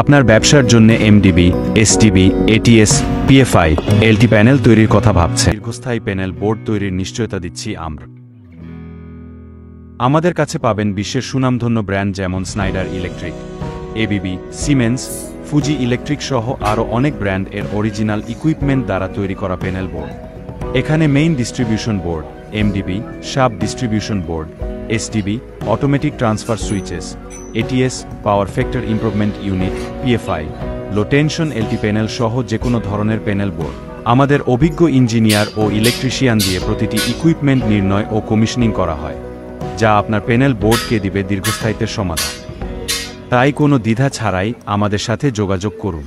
আপনার ব্যবসার জন্য MDB, STB, ATS, PFI, LT panel তৈরির কথা ভাবছেন? দীর্ঘস্থায়ী প্যানেল বোর্ড তৈরির নিশ্চয়তা দিচ্ছি আমরা। আমাদের কাছে পাবেন বিশ্বের সুনামধন্য ব্র্যান্ড যেমন Schneider Electric, ABB, Siemens, Fuji Electric সহ আরও অনেক ব্র্যান্ড এর অরিজিনাল ইকুইপমেন্ট দ্বারা তৈরি করা প্যানেল বোর্ড। এখানে main distribution board, MDB, sub distribution board, STB, automatic transfer switches, ATS, power factor improvement unit, PFI, লো টেনশন এলটি প্যানেল সহ যে কোনো ধরনের প্যানেল বোর্ড। আমাদের অভিজ্ঞ ইঞ্জিনিয়ার ও ইলেকট্রিশিয়ান দিয়ে প্রতিটি ইকুইপমেন্ট নির্ণয় ও কমিশনিং করা হয়, যা আপনার প্যানেল বোর্ডকে দিবে দীর্ঘস্থায়িত্বের সমাধান। তাই কোনো দ্বিধা ছাড়াই আমাদের সাথে যোগাযোগ করুন।